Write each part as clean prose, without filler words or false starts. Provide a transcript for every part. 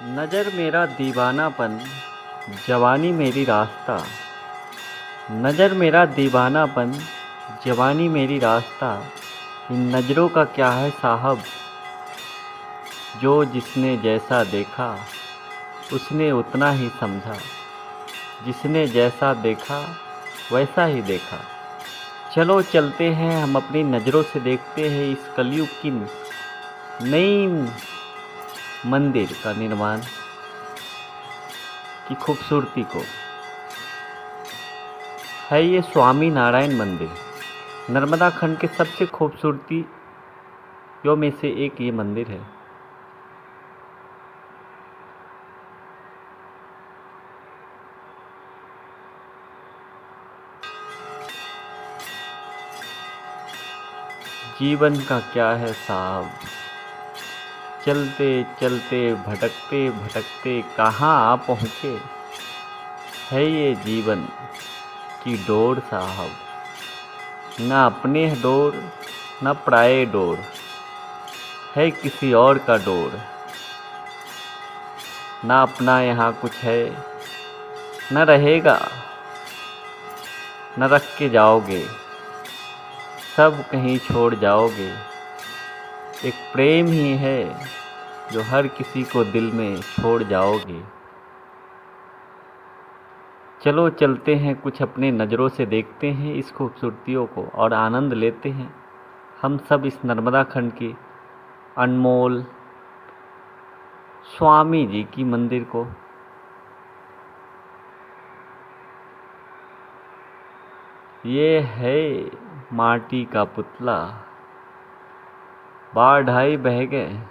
नज़र मेरा दीवानापन, जवानी मेरी रास्ता। नज़र मेरा दीवानापन, जवानी मेरी रास्ता। इन नज़रों का क्या है साहब, जो जिसने जैसा देखा उसने उतना ही समझा। जिसने जैसा देखा वैसा ही देखा। चलो चलते हैं हम अपनी नज़रों से देखते हैं इस कलयुग की नई मंदिर का निर्माण की खूबसूरती को। है ये स्वामी नारायण मंदिर, नर्मदा खंड के सबसे खूबसूरतियों में से एक ये मंदिर है। जीवन का क्या है साहब, चलते चलते भटकते भटकते कहाँ आ पहुँचे। है ये जीवन की डोर साहब, न अपने डोर न पराए डोर, है किसी और का डोर। ना अपना यहाँ कुछ है न रहेगा, न रख के जाओगे, सब कहीं छोड़ जाओगे। एक प्रेम ही है जो हर किसी को दिल में छोड़ जाओगे। चलो चलते हैं कुछ अपने नज़रों से देखते हैं इस खूबसूरतियों को और आनंद लेते हैं हम सब इस नर्मदा खंड की अनमोल स्वामी जी की मंदिर को। ये है माटी का पुतला, बार ढाई बह गए,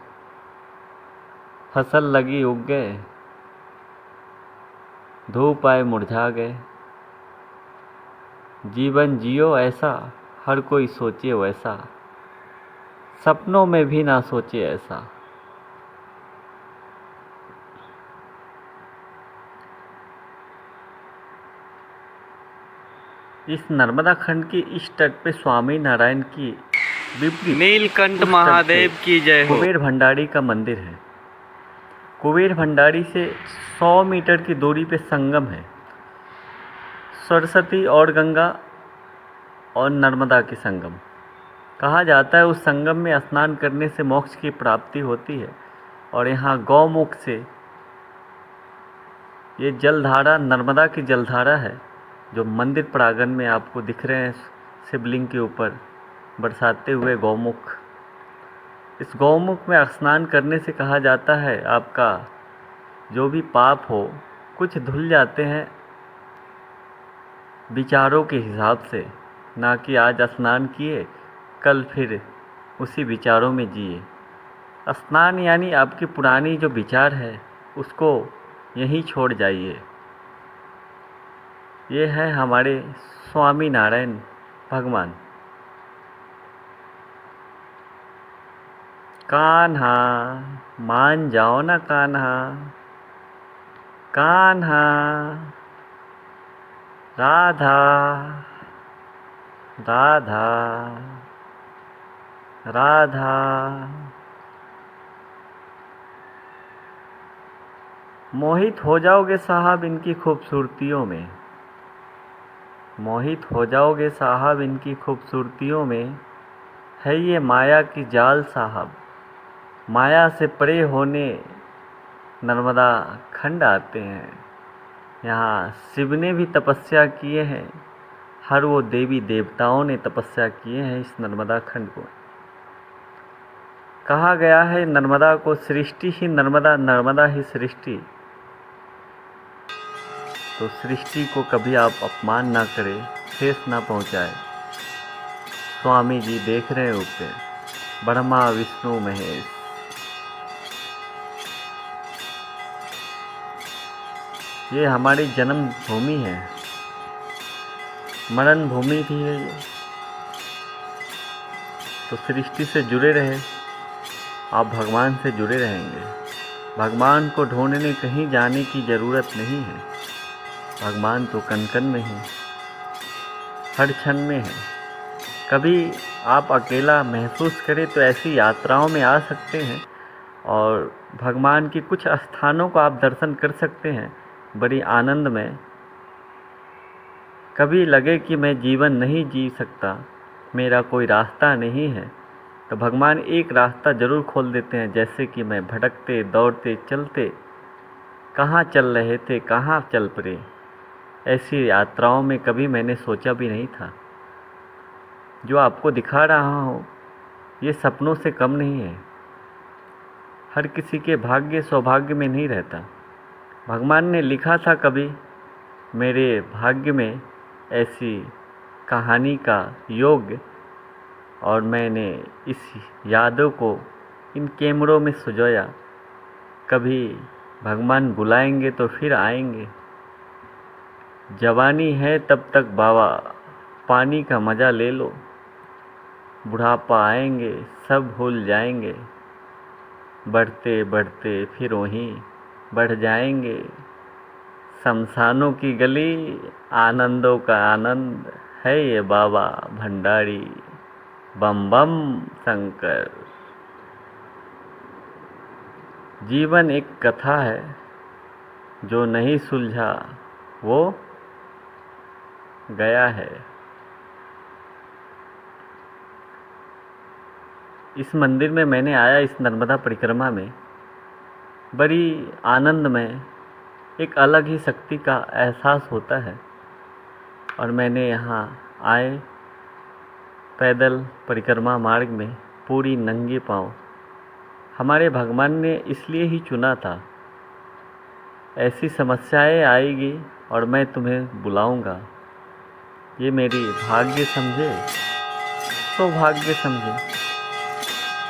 फसल लगी उग गए, धूप आए मुरझा गए। जीवन जियो ऐसा, हर कोई सोचे वैसा, सपनों में भी ना सोचे ऐसा। इस नर्मदा खंड के इस तट पे स्वामी नारायण की विपरीत नीलकंठ महादेव की जय हो। कुबेर भंडारी का मंदिर है। कुबेर भंडारी से 100 मीटर की दूरी पे संगम है। सरस्वती और गंगा और नर्मदा की संगम। कहा जाता है उस संगम में स्नान करने से मोक्ष की प्राप्ति होती है। और यहाँ गौमुख से ये जलधारा नर्मदा की जलधारा है जो मंदिर प्रांगण में आपको दिख रहे हैं शिवलिंग के ऊपर बरसाते हुए गौमुख। इस गौमुख में स्नान करने से कहा जाता है आपका जो भी पाप हो कुछ धुल जाते हैं विचारों के हिसाब से। ना कि आज स्नान किए कल फिर उसी विचारों में जिए। स्नान यानी आपकी पुरानी जो विचार है उसको यहीं छोड़ जाइए। ये है हमारे स्वामी नारायण भगवान। कान्हा मान जाओ ना कान्हा, कान्हा राधा राधा राधा। मोहित हो जाओगे साहब इनकी खूबसूरतियों में, मोहित हो जाओगे साहब इनकी खूबसूरतियों में। है ये माया की जाल साहब, माया से परे होने नर्मदा खंड आते हैं। यहाँ शिव ने भी तपस्या किए हैं, हर वो देवी देवताओं ने तपस्या किए हैं इस नर्मदा खंड को। कहा गया है नर्मदा को सृष्टि ही नर्मदा, नर्मदा ही सृष्टि। तो सृष्टि को कभी आप अपमान ना करें, ठेस ना पहुँचाए। स्वामी जी देख रहे हैं ऊपर, ब्रह्मा विष्णु महेश। ये हमारी जन्म भूमि है, मरण भूमि भी है ये। तो सृष्टि से जुड़े रहे, आप भगवान से जुड़े रहेंगे। भगवान को ढूंढने कहीं जाने की ज़रूरत नहीं है, भगवान तो कण कण में है, हर क्षण में है। कभी आप अकेला महसूस करें तो ऐसी यात्राओं में आ सकते हैं और भगवान की कुछ स्थानों को आप दर्शन कर सकते हैं बड़ी आनंद में। कभी लगे कि मैं जीवन नहीं जी सकता, मेरा कोई रास्ता नहीं है, तो भगवान एक रास्ता ज़रूर खोल देते हैं। जैसे कि मैं भटकते दौड़ते चलते कहाँ चल रहे थे, कहाँ चल पड़े। ऐसी यात्राओं में कभी मैंने सोचा भी नहीं था। जो आपको दिखा रहा हूँ ये सपनों से कम नहीं है। हर किसी के भाग्य सौभाग्य में नहीं रहता। भगवान ने लिखा था कभी मेरे भाग्य में ऐसी कहानी का योग, और मैंने इस यादों को इन कैमरों में सजोया। कभी भगवान बुलाएंगे तो फिर आएंगे। जवानी है तब तक बाबा पानी का मज़ा ले लो, बुढ़ापा आएंगे सब भूल जाएंगे, बढ़ते बढ़ते फिर वहीं बढ़ जाएंगे। शमशानों की गली आनंदों का आनंद है ये बाबा भंडारी, बम बम शंकर। जीवन एक कथा है, जो नहीं सुलझा वो गया है। इस मंदिर में मैंने आया, इस नर्मदा परिक्रमा में बड़ी आनंद में एक अलग ही शक्ति का एहसास होता है। और मैंने यहाँ आए पैदल परिक्रमा मार्ग में पूरी नंगे पाँव। हमारे भगवान ने इसलिए ही चुना था। ऐसी समस्याएं आएगी और मैं तुम्हें बुलाऊंगा, ये मेरी भाग्य समझे, सौभाग्य समझे।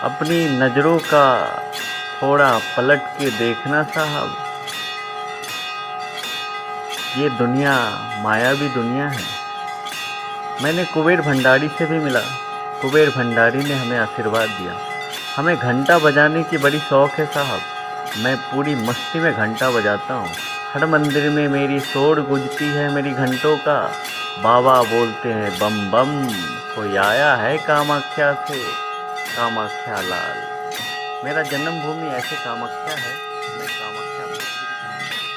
अपनी नज़रों का थोड़ा पलट के देखना साहब, ये दुनिया मायावी दुनिया है। मैंने कुबेर भंडारी से भी मिला। कुबेर भंडारी ने हमें आशीर्वाद दिया। हमें घंटा बजाने की बड़ी शौक़ है साहब। मैं पूरी मस्ती में घंटा बजाता हूँ। हर मंदिर में मेरी शोर गूंजती है मेरी घंटों का। बाबा बोलते हैं बम बम, कोई आया है कामाख्या से, कामाख्या लाल। मेरा जन्मभूमि ऐसे कामाख्या है। मैं